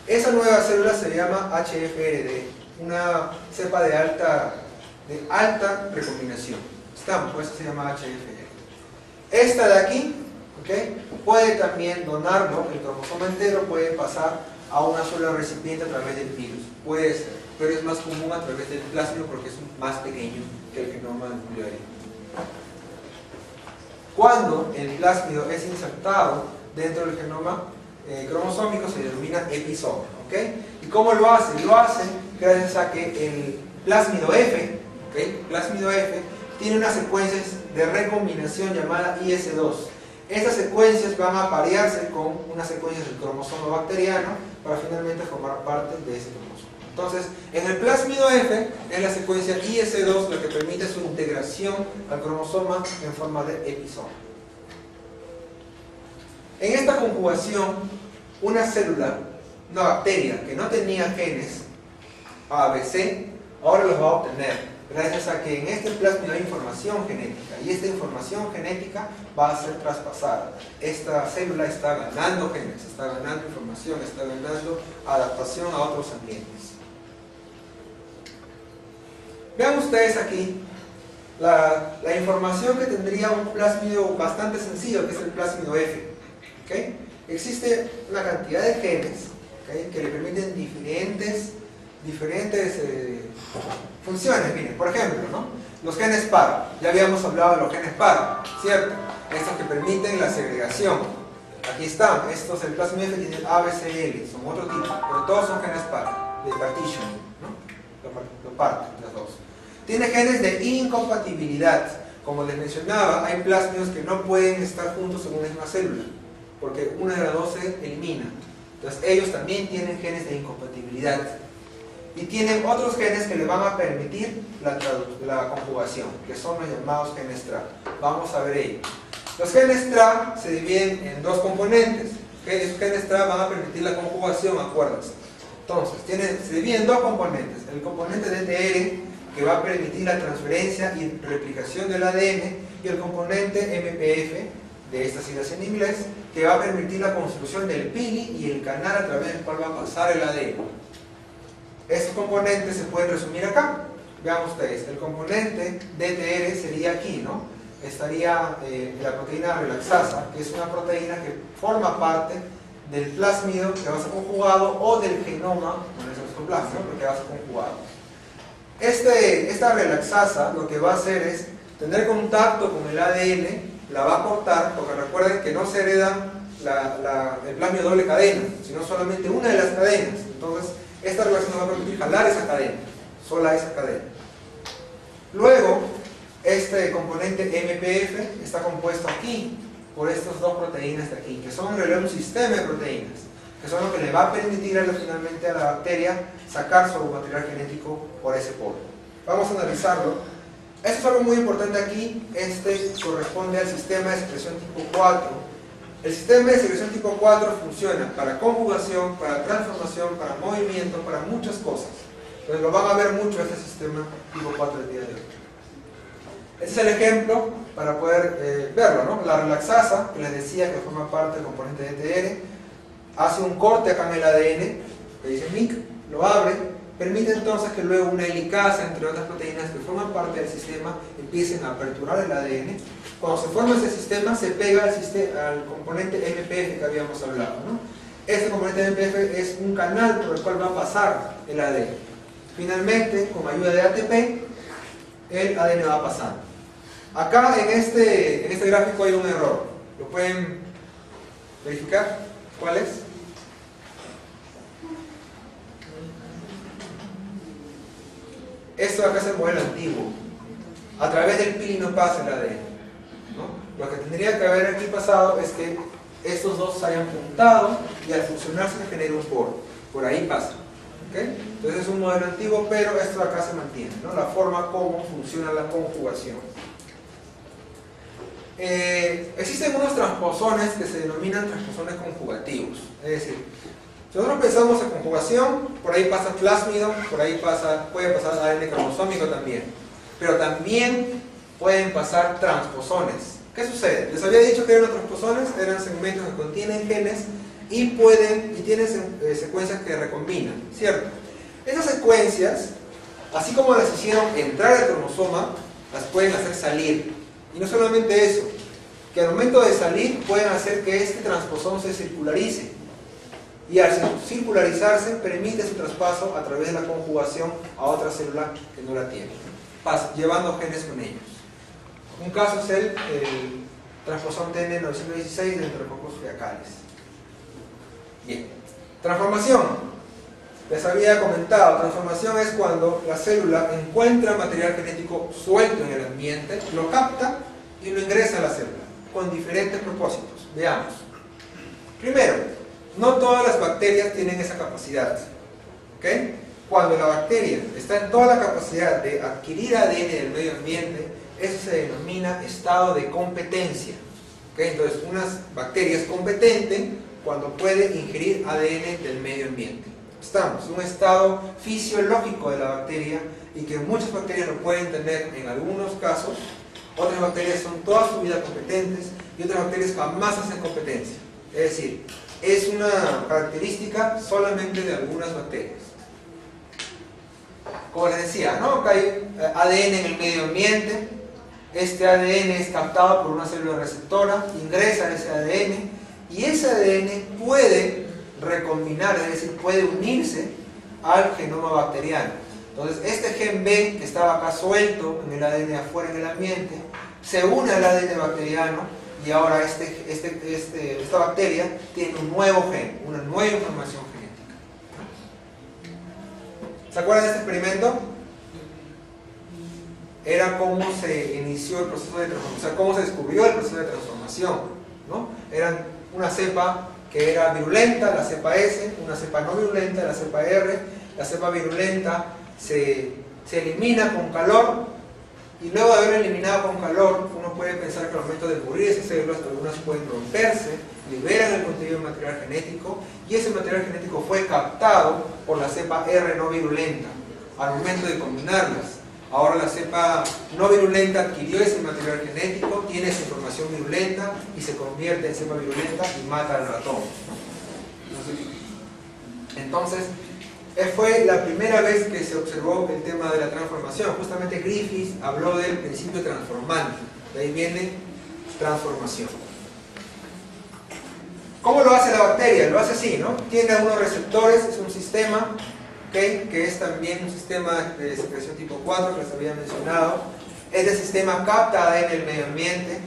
Esa nueva célula se llama HFRD, una cepa de alta recombinación. Estamos, por eso se llama HFRD. Esta de aquí, ¿okay?, puede también donarlo, el cromosoma entero puede pasar a una sola recipiente a través del virus. Puede ser, pero es más común a través del plásmido porque es más pequeño que el genoma nucleoide. Cuando el plásmido es insertado dentro del genoma cromosómico se denomina episoma. ¿Okay? ¿Y cómo lo hace? Lo hace gracias a que el plásmido F, ¿okay?, plásmido F tiene unas secuencias de recombinación llamada IS2. Estas secuencias van a parearse con unas secuencias del cromosoma bacteriano para finalmente formar parte de ese cromosoma. Entonces, en el plásmido F es la secuencia IS2 la que permite su integración al cromosoma en forma de episoma. En esta conjugación, una célula, una bacteria que no tenía genes A, B, C, ahora los va a obtener gracias a que en este plásmido hay información genética y esta información genética va a ser traspasada. Esta célula está ganando genes, está ganando información, está ganando adaptación a otros ambientes. Vean ustedes aquí la información que tendría un plásmido bastante sencillo, que es el plásmido F. ¿Okay? Existe una cantidad de genes, ¿okay?, que le permiten diferentes funciones. Miren, por ejemplo, ¿no?, los genes par. Ya habíamos hablado de los genes par, ¿cierto? Estos que permiten la segregación. Aquí están, estos, el plásmido F tiene A, B, C, L, son otro tipo, pero todos son genes par, de partition, ¿no? Lo parten las dos. Tiene genes de incompatibilidad. Como les mencionaba, hay plásmidos que no pueden estar juntos en una misma célula, porque una de las dos se elimina. Entonces ellos también tienen genes de incompatibilidad. Y tienen otros genes que le van a permitir la conjugación, que son los llamados genes TRA. Vamos a ver ellos. Los genes TRA se dividen en dos componentes. ¿Okay? Esos genes TRA van a permitir la conjugación, acuérdense. Entonces, se dividen en dos componentes. El componente DTR, que va a permitir la transferencia y replicación del ADN, y el componente MPF, de estas siglas en inglés, que va a permitir la construcción del pili y el canal a través del cual va a pasar el ADN. Estos componentes se pueden resumir acá. Vean ustedes, el componente DTR sería aquí, ¿no? Estaría la proteína relaxasa, que es una proteína que forma parte del plásmido que va a ser conjugado o del genoma, no es el citoplasma, porque va a ser conjugado. Esta relaxasa lo que va a hacer es tener contacto con el ADN, la va a cortar, porque recuerden que no se hereda el plásmido doble cadena, sino solamente una de las cadenas. Entonces, esta relación nos va a permitir jalar esa cadena, sola esa cadena. Luego, este componente MPF está compuesto aquí por estas dos proteínas de aquí, que son en realidad un sistema de proteínas, que son lo que le va a permitir finalmente a la bacteria sacar su material genético por ese polo. Vamos a analizarlo. Esto es algo muy importante aquí. Este corresponde al sistema de secreción tipo 4. El sistema de secreción tipo 4 funciona para conjugación, para transformación, para movimiento, para muchas cosas. Entonces lo van a ver mucho este sistema tipo 4 el día de hoy. Este es el ejemplo para poder verlo, ¿no? La relaxasa, que les decía que forma parte del componente DTR, hace un corte acá en el ADN, que dice MIC, lo abre, permite entonces que luego una helicasa, entre otras proteínas que forman parte del sistema, empiecen a aperturar el ADN. Cuando se forma ese sistema, se pega al componente MPF que habíamos hablado, ¿no? Este componente MPF es un canal por el cual va a pasar el ADN. Finalmente, con ayuda de ATP, el ADN va pasando. Acá en este gráfico hay un error. ¿Lo pueden verificar? ¿Cuál es? Esto de acá es el modelo antiguo. A través del pili no pasa el ADN, ¿no? Lo que tendría que haber aquí pasado es que estos dos se hayan juntado y al fusionarse se genera un por ahí pasa. ¿Okay? Entonces es un modelo antiguo, pero esto de acá se mantiene, ¿no? La forma como funciona la conjugación. Existen unos transposones que se denominan transposones conjugativos. Es decir, si nosotros pensamos en conjugación, por ahí pasa plásmido, por ahí puede pasar ADN cromosómico también. Pero también pueden pasar transposones. ¿Qué sucede? Les había dicho que eran transposones, eran segmentos que contienen genes y tienen secuencias que recombinan, ¿cierto? Esas secuencias, así como las hicieron entrar al cromosoma, las pueden hacer salir. Y no solamente eso, que al momento de salir pueden hacer que este transposón se circularice. Y al circularizarse permite su traspaso a través de la conjugación a otra célula que no la tiene, llevando genes con ellos. Un caso es el transposón TN916 de Enterococcus fecalis. Bien, transformación. Les había comentado, transformación es cuando la célula encuentra material genético suelto en el ambiente, lo capta y lo ingresa a la célula, con diferentes propósitos. Veamos. Primero, no todas las bacterias tienen esa capacidad. ¿Okay? Cuando la bacteria está en toda la capacidad de adquirir ADN del medio ambiente, eso se denomina estado de competencia. ¿Okay? Entonces, una bacteria es competente cuando puede ingerir ADN del medio ambiente. Estamos en un estado fisiológico de la bacteria y que muchas bacterias lo pueden tener en algunos casos, otras bacterias son toda su vida competentes y otras bacterias jamás hacen competencia. Es decir, es una característica solamente de algunas bacterias. Como les decía, ¿no? Que hay ADN en el medio ambiente, este ADN es captado por una célula receptora, ingresa ese ADN y ese ADN puede recombinar, es decir, puede unirse al genoma bacteriano. Entonces, este gen B que estaba acá suelto en el ADN afuera en el ambiente, se une al ADN bacteriano y ahora esta bacteria tiene un nuevo gen, una nueva información genética. ¿Se acuerdan de este experimento? Era cómo se inició el proceso de transformación, o sea, cómo se descubrió el proceso de transformación, ¿no? Eran una cepa que era virulenta, la cepa S, una cepa no virulenta, la cepa R. La cepa virulenta se elimina con calor y luego de haber eliminado con calor, uno puede pensar que al momento de morir esas células, algunas pueden romperse, liberan el contenido del material genético y ese material genético fue captado por la cepa R no virulenta al momento de combinarlas. Ahora la cepa no virulenta adquirió ese material genético, tiene esa información virulenta y se convierte en cepa virulenta y mata al ratón. Entonces, fue la primera vez que se observó el tema de la transformación. Justamente Griffith habló del principio transformante. De ahí viene transformación. ¿Cómo lo hace la bacteria? Lo hace así, ¿no? Tiene algunos receptores, es un sistema, ¿okay? Que es también un sistema de secreción tipo 4 que les había mencionado. Este sistema capta ADN del medio ambiente.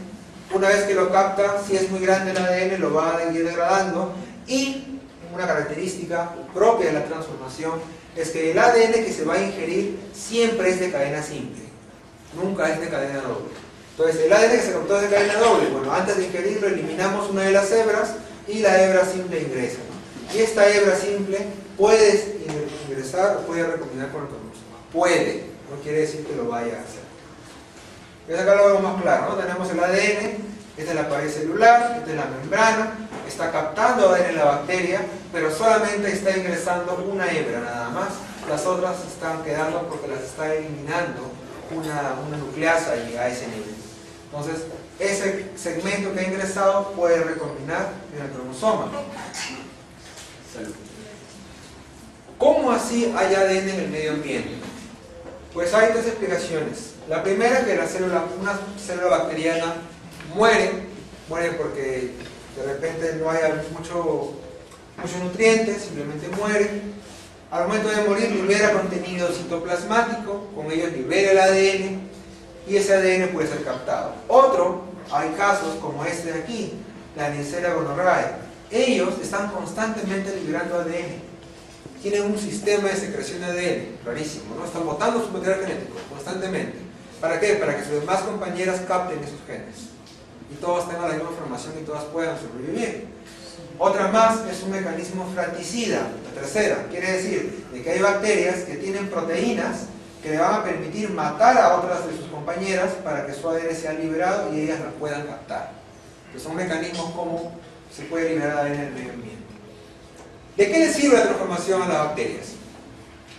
Una vez que lo capta, si es muy grande el ADN, lo va a ir degradando y una característica propia de la transformación es que el ADN que se va a ingerir siempre es de cadena simple, nunca es de cadena doble. Entonces el ADN que se captó es de cadena doble, bueno, antes de ingerirlo eliminamos una de las hebras y la hebra simple ingresa, ¿no? Y esta hebra simple puede ingresar o puede recombinar con el cromosoma. Puede, no quiere decir que lo vaya a hacer. Entonces acá lo vemos más claro, ¿no? Tenemos el ADN, esta es la pared celular, esta es la membrana, está captando ADN en la bacteria, pero solamente está ingresando una hebra nada más, las otras están quedando porque las está eliminando una nucleasa a ese nivel. Entonces, ese segmento que ha ingresado puede recombinar en el cromosoma. ¿Cómo así hay ADN en el medio ambiente? Pues hay tres explicaciones. La primera es que una célula bacteriana muere porque de repente no hay mucho nutriente, simplemente muere. Al momento de morir libera contenido citoplasmático, con ello libera el ADN y ese ADN puede ser captado. Hay casos como este de aquí, la Neisseria gonorrhoeae. Ellos están constantemente liberando ADN. Tienen un sistema de secreción de ADN, rarísimo, ¿no? Están botando su material genético constantemente. ¿Para qué? Para que sus demás compañeras capten esos genes. y todos tengan la misma información y todas puedan sobrevivir. Otra más es un mecanismo fratricida, la tercera, quiere decir de que hay bacterias que tienen proteínas que le van a permitir matar a otras de sus compañeras para que su ADN sea liberado y ellas la puedan captar. Entonces son mecanismos como se puede liberar ADN en el medio ambiente. ¿De qué les sirve la transformación a las bacterias?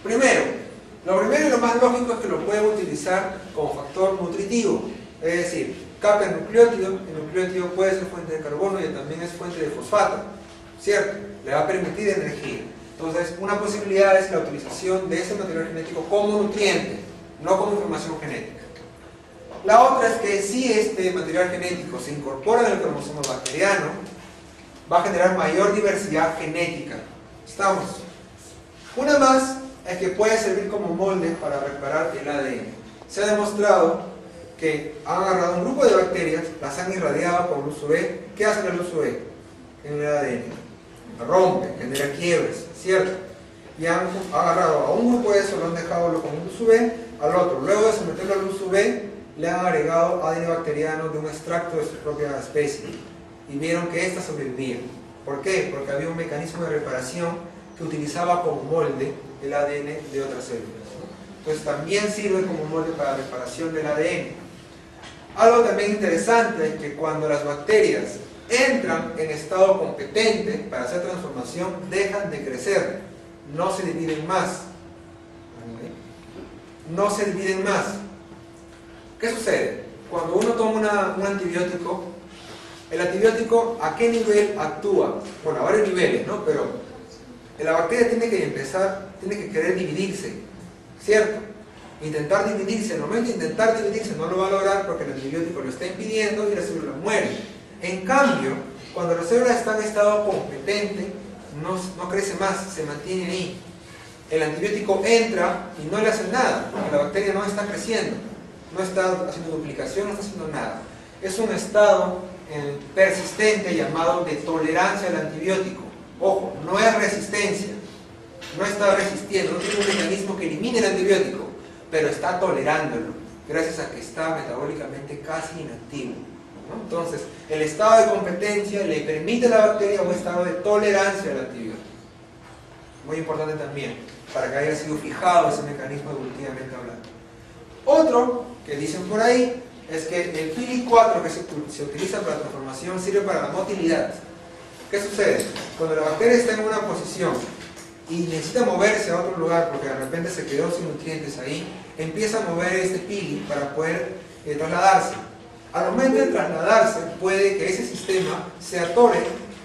Lo primero y lo más lógico es que lo pueden utilizar como factor nutritivo, es decir, capta el nucleótido puede ser fuente de carbono y también es fuente de fosfato, ¿cierto? Le va a permitir energía. Entonces, una posibilidad es la utilización de ese material genético como nutriente, no como información genética. La otra es que si este material genético se incorpora en el cromosoma bacteriano, va a generar mayor diversidad genética. ¿Estamos? Una más es que puede servir como molde para reparar el ADN. Se ha demostrado que han agarrado un grupo de bacterias, las han irradiado con luz UV. ¿Qué hace la luz UV en el ADN? Rompe, genera quiebres, ¿cierto? Y han agarrado a un grupo de eso, lo han dejado con luz UV, al otro, luego de someterlo a luz UV, le han agregado ADN bacteriano de un extracto de su propia especie y vieron que ésta sobrevivía. ¿Por qué? Porque había un mecanismo de reparación que utilizaba como molde el ADN de otras células, ¿no? Entonces también sirve como molde para la reparación del ADN. Algo también interesante es que cuando las bacterias entran en estado competente para hacer transformación, dejan de crecer, no se dividen más. No se dividen más. ¿Qué sucede? Cuando uno toma un antibiótico, el antibiótico ¿a qué nivel actúa? Bueno, a varios niveles, ¿no? Pero la bacteria tiene que querer dividirse, ¿cierto? Intentar dividirse. Al momento de intentar dividirse no lo va a lograr porque el antibiótico lo está impidiendo y la célula muere. En cambio, cuando la célula está en estado competente, no crece más, se mantiene ahí. El antibiótico entra y no le hace nada, porque la bacteria no está creciendo, no está haciendo duplicación, no está haciendo nada. Es un estado persistente llamado de tolerancia al antibiótico. Ojo, no es resistencia, no está resistiendo, no tiene un mecanismo que elimine el antibiótico, pero está tolerándolo, gracias a que está metabólicamente casi inactivo, ¿no? Entonces, el estado de competencia le permite a la bacteria un estado de tolerancia al antibiótico. Muy importante también, para que haya sido fijado ese mecanismo evolutivamente hablando. Otro que dicen por ahí es que el PILI4 que se utiliza para la transformación sirve para la motilidad. ¿Qué sucede? Cuando la bacteria está en una posición y necesita moverse a otro lugar porque de repente se quedó sin nutrientes ahí, empieza a mover este pili para poder trasladarse. Al momento de trasladarse, puede que ese sistema se atore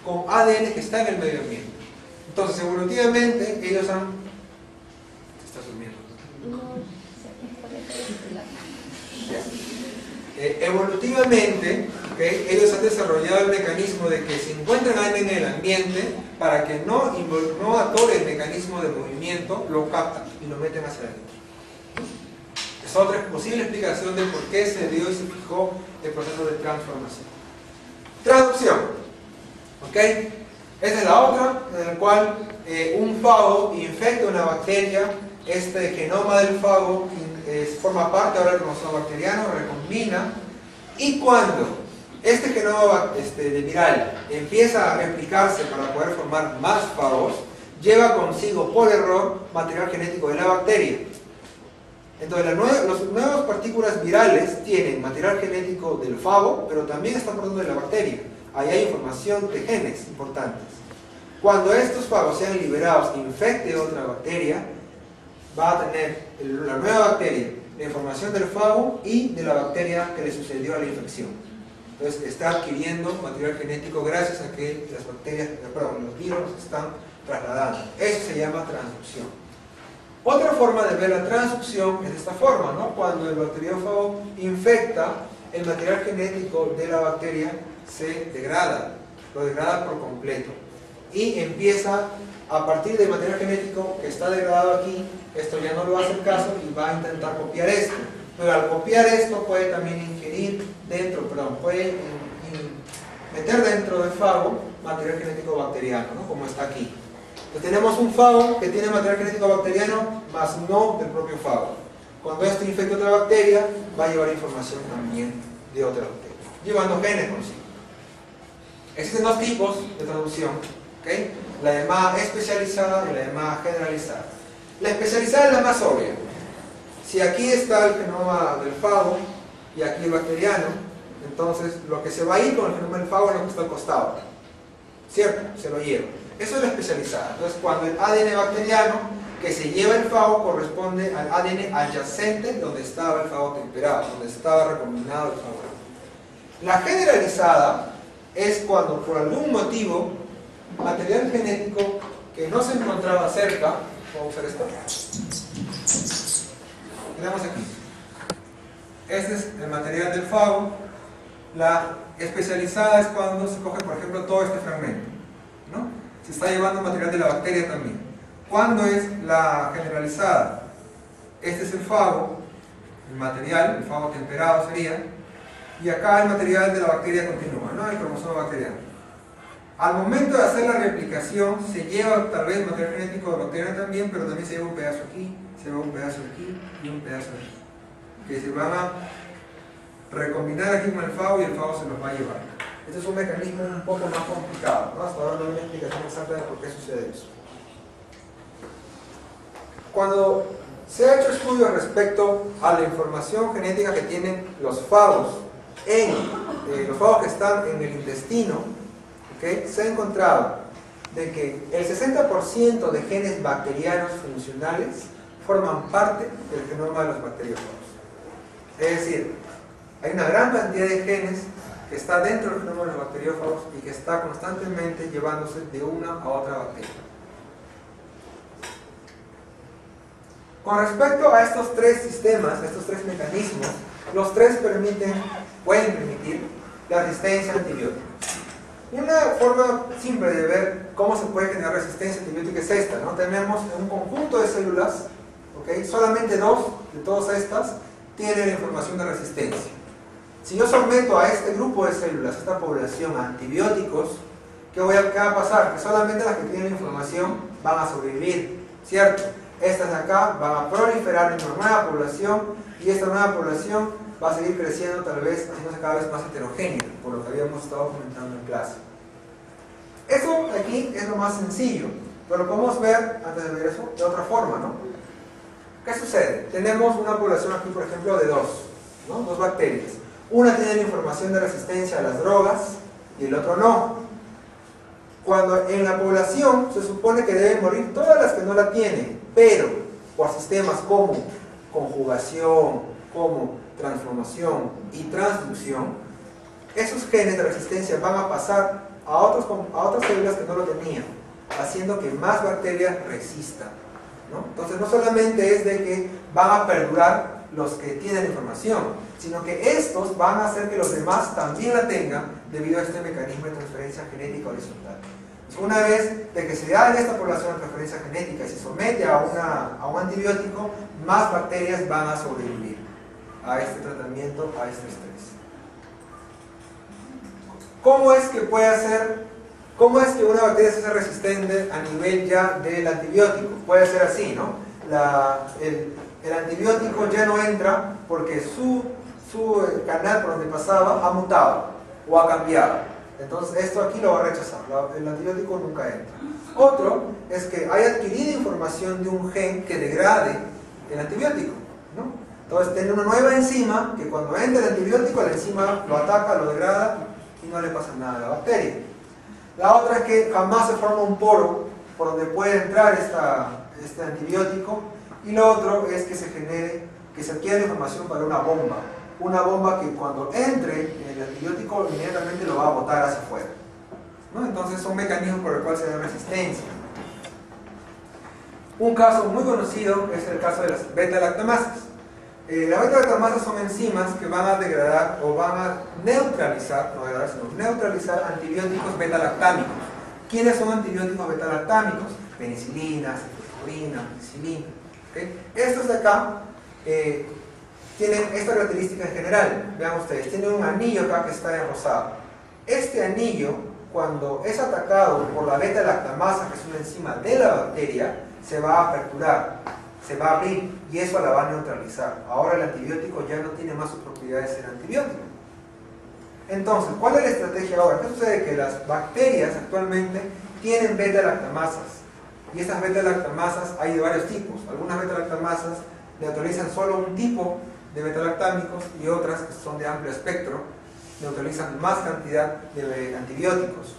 con ADN que está en el medio ambiente. Entonces, evolutivamente, ellos han... ¿Estás durmiendo? Evolutivamente, ¿okay? Ellos han desarrollado el mecanismo de que si encuentran ADN en el ambiente, para que no atore el mecanismo de movimiento, lo captan y lo meten hacia adentro. Es otra posible explicación de por qué se dio y se fijó el proceso de transformación. Traducción. ¿Ok? Esa es la otra, en la cual un fago infecta una bacteria, este genoma del fago forma parte ahora del cromosoma bacteriano, recombina, y cuando este genoma viral empieza a replicarse para poder formar más fagos, lleva consigo por error material genético de la bacteria. Entonces las nuevas partículas virales tienen material genético del fago, pero también están portando de la bacteria. Ahí hay información de genes importantes. Cuando estos fagos sean liberados e infecte otra bacteria, va a tener la nueva bacteria la información del fago y de la bacteria que le sucedió a la infección. Entonces está adquiriendo material genético gracias a que las bacterias, los virus se están trasladando. Eso se llama transducción. Otra forma de ver la transducción es de esta forma, ¿no? Cuando el bacteriófago infecta, el material genético de la bacteria se degrada, lo degrada por completo y empieza a partir del material genético que está degradado aquí, esto ya no le va a hacer caso y va a intentar copiar esto, pero al copiar esto puede también ingerir puede meter dentro del fago material genético bacteriano, ¿no? Como está aquí. Entonces tenemos un fago que tiene material genético bacteriano, más no del propio fago. Cuando esto infecta otra bacteria, va a llevar información también de otra bacteria. llevando genes consigo. Existen dos tipos de traducción, ¿okay? La llamada especializada y la llamada generalizada. La especializada es la más obvia. Si aquí está el genoma del fago y aquí el bacteriano, entonces lo que se va a ir con el genoma del fago es lo que está al costado, ¿cierto? Se lo lleva. Eso es la especializada. Entonces, cuando el ADN bacteriano que se lleva el fago corresponde al ADN adyacente donde estaba el fago temperado, donde estaba recombinado el fago. La generalizada es cuando por algún motivo material genético que no se encontraba cerca, vamos a ver esto, tenemos aquí. Este es el material del fago. La especializada es cuando se coge, por ejemplo, todo este fragmento, ¿no? Se está llevando material de la bacteria también. ¿Cuándo es la generalizada? Este es el fago, el material, el fago temperado sería, y acá el material de la bacteria continúa, ¿no? El cromosoma bacteriano. Al momento de hacer la replicación, se lleva tal vez material genético de bacteria también, pero también se lleva un pedazo aquí, se lleva un pedazo aquí y un pedazo aquí, que se van a recombinar aquí con el fago y el fago se los va a llevar. Este es un mecanismo un poco más complicado, ¿no? Hasta ahora no hay una explicación exacta de por qué sucede eso. Cuando se ha hecho estudios respecto a la información genética que tienen los fagos, los fagos que están en el intestino, ¿okay? Se ha encontrado de que el 60% de genes bacterianos funcionales forman parte del genoma de los bacteriófagos. Es decir, hay una gran cantidad de genes que está dentro del genoma de los bacteriófagos y que está constantemente llevándose de una a otra bacteria. Con respecto a estos tres sistemas, estos tres mecanismos, los tres pueden permitir la resistencia a antibióticos. Una forma simple de ver cómo se puede generar resistencia antibiótica es esta, ¿no? Tenemos un conjunto de células, ¿okay? Solamente dos de todas estas tienen la información de resistencia. Si yo someto a este grupo de células, a esta población, a antibióticos, ¿qué va a pasar? Que solamente las que tienen la información van a sobrevivir, ¿cierto? Estas de acá van a proliferar en una nueva población y esta nueva población va a seguir creciendo, tal vez haciéndose cada vez más heterogénea, por lo que habíamos estado comentando en clase. Esto aquí es lo más sencillo, pero lo podemos ver, antes de ver eso, de otra forma, ¿no? ¿Qué sucede? Tenemos una población aquí, por ejemplo, de dos bacterias. Una tiene la información de resistencia a las drogas y el otro no. Cuando en la población se supone que deben morir todas las que no la tienen, pero por sistemas como conjugación, como transformación y transducción, esos genes de resistencia van a pasar a otras células que no lo tenían, haciendo que más bacterias resistan, ¿no? Entonces no solamente es de que van a perdurar los que tienen información, sino que estos van a hacer que los demás también la tengan debido a este mecanismo de transferencia genética horizontal. Una vez de que se da en esta población de transferencia genética y se somete a un antibiótico, más bacterias van a sobrevivir a este tratamiento, a este estrés. ¿Cómo es que una bacteria se hace resistente a nivel ya del antibiótico? Puede ser así, ¿no? El antibiótico ya no entra porque su canal por donde pasaba ha mutado o ha cambiado. Entonces esto aquí lo va a rechazar, el antibiótico nunca entra. Otro es que haya adquirido información de un gen que degrade el antibiótico, ¿no? Entonces tiene una nueva enzima que cuando entra el antibiótico, la enzima lo ataca, lo degrada y no le pasa nada a la bacteria. La otra es que jamás se forma un poro por donde puede entrar este antibiótico. Y lo otro es que se adquiera la información para una bomba que cuando entre el antibiótico inmediatamente lo va a botar hacia afuera, ¿no? Entonces son mecanismos por el cual se da resistencia. Un caso muy conocido es el caso de las beta-lactamasas. Las beta-lactamasas son enzimas que van a degradar o van a neutralizar, no degradar, sino neutralizar antibióticos beta-lactámicos. ¿Quiénes son antibióticos beta-lactámicos? Penicilina, ceftriaxona, ampicilina. ¿Okay? Estos de acá tienen esta característica en general. Vean ustedes, tienen un anillo acá que está en rosado. Este anillo, cuando es atacado por la beta-lactamasa, que es una enzima de la bacteria, se va a aperturar, se va a abrir y eso la va a neutralizar. Ahora el antibiótico ya no tiene más su propiedad de ser antibiótico. Entonces, ¿cuál es la estrategia ahora? ¿Qué sucede? Que las bacterias actualmente tienen beta-lactamasas. Y esas beta-lactamasas hay de varios tipos. Algunas beta-lactamasas neutralizan solo un tipo de beta-lactámicos y otras, que son de amplio espectro, neutralizan más cantidad de antibióticos.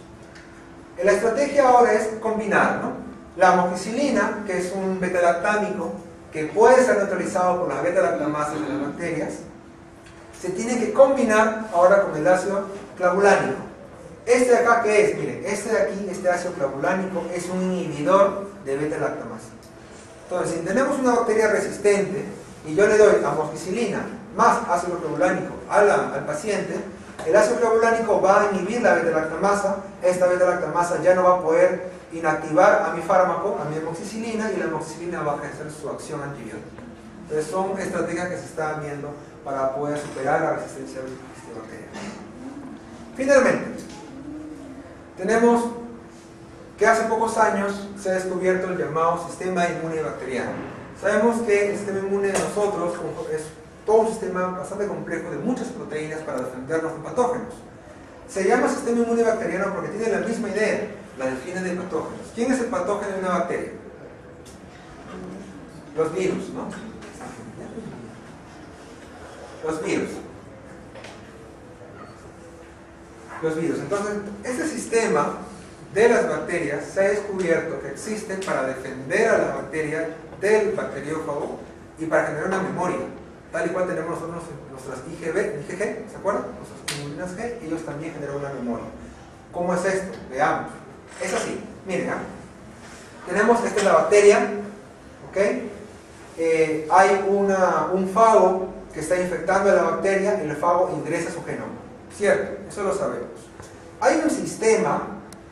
La estrategia ahora es combinar, ¿no? La amoxicilina, que es un beta-lactámico que puede ser neutralizado por las beta-lactamasas de las bacterias, se tiene que combinar ahora con el ácido clavulánico. Este de acá, ¿qué es? Miren, este de aquí, este ácido clavulánico, es un inhibidor de beta-lactamasa. Entonces, si tenemos una bacteria resistente y yo le doy amoxicilina más ácido clavulánico al paciente, el ácido clavulánico va a inhibir la beta-lactamasa. Esta beta-lactamasa ya no va a poder inactivar a mi fármaco, a mi amoxicilina, y la amoxicilina va a ejercer su acción antibiótica. Entonces, son estrategias que se están viendo para poder superar la resistencia bacteriana. Finalmente, tenemos que hace pocos años se ha descubierto el llamado sistema inmune bacteriano. Sabemos que el sistema inmune de nosotros es todo un sistema bastante complejo de muchas proteínas para defendernos de patógenos. Se llama sistema inmune bacteriano porque tiene la misma idea, la define de patógenos. ¿Quién es el patógeno de una bacteria? Los virus, ¿no? Los virus. Los virus. Entonces, este sistema de las bacterias se ha descubierto que existe para defender a la bacteria del bacteriófago y para generar una memoria, tal y cual tenemos nosotros nuestras IgG, ¿se acuerdan? Nuestras inmulinas G, ellos también generan una memoria. ¿Cómo es esto? Veamos. Es así, miren, ¿eh? Tenemos, esta es la bacteria, ¿ok? Hay un fago que está infectando a la bacteria y el fago ingresa a su genoma, ¿cierto? Eso lo sabemos. Hay un sistema,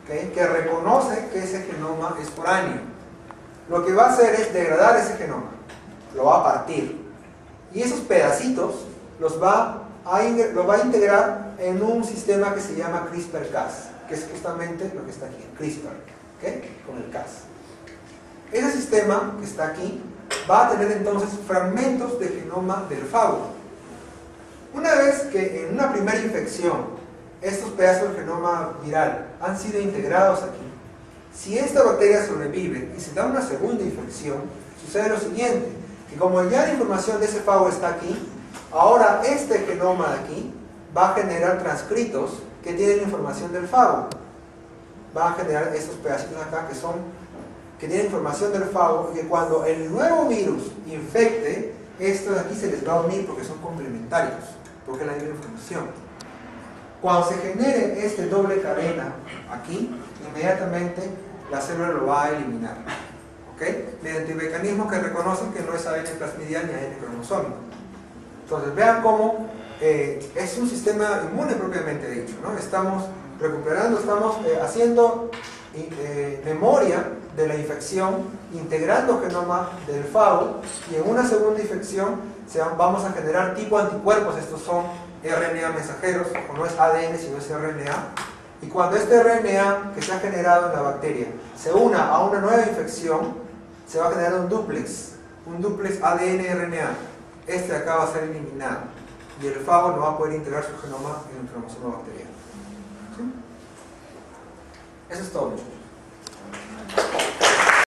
¿okay?, que reconoce que ese genoma es foráneo. Lo que va a hacer es degradar ese genoma, lo va a partir, y esos pedacitos los va a integrar en un sistema que se llama CRISPR-Cas, que es justamente lo que está aquí, CRISPR, ¿okay?, con el Cas. Ese sistema que está aquí va a tener entonces fragmentos de genoma del fago. Una vez que en una primera infección estos pedazos del genoma viral han sido integrados aquí, si esta bacteria sobrevive y se da una segunda infección, sucede lo siguiente, que como ya la información de ese fago está aquí, ahora este genoma de aquí va a generar transcritos que tienen la información del fago. Va a generar estos pedacitos acá que tienen información del fago, y que cuando el nuevo virus infecte, estos de aquí se les va a unir porque son complementarios, porque es la misma información. Cuando se genere este doble cadena aquí, inmediatamente la célula lo va a eliminar, ¿okay?, mediante mecanismos que reconocen que no es ADN plasmidial ni ADN cromosómico. Entonces vean cómo es un sistema inmune propiamente dicho, ¿no? Estamos recuperando, estamos haciendo memoria de la infección, integrando genoma del fago, y en una segunda infección vamos a generar tipo anticuerpos. Estos son RNA mensajeros, o no es ADN sino es RNA, y cuando este RNA que se ha generado en la bacteria se una a una nueva infección, se va a generar un dúplex ADN-RNA. Este de acá va a ser eliminado y el fago no va a poder integrar su genoma en el cromosoma bacteriano. ¿Sí? Eso es todo.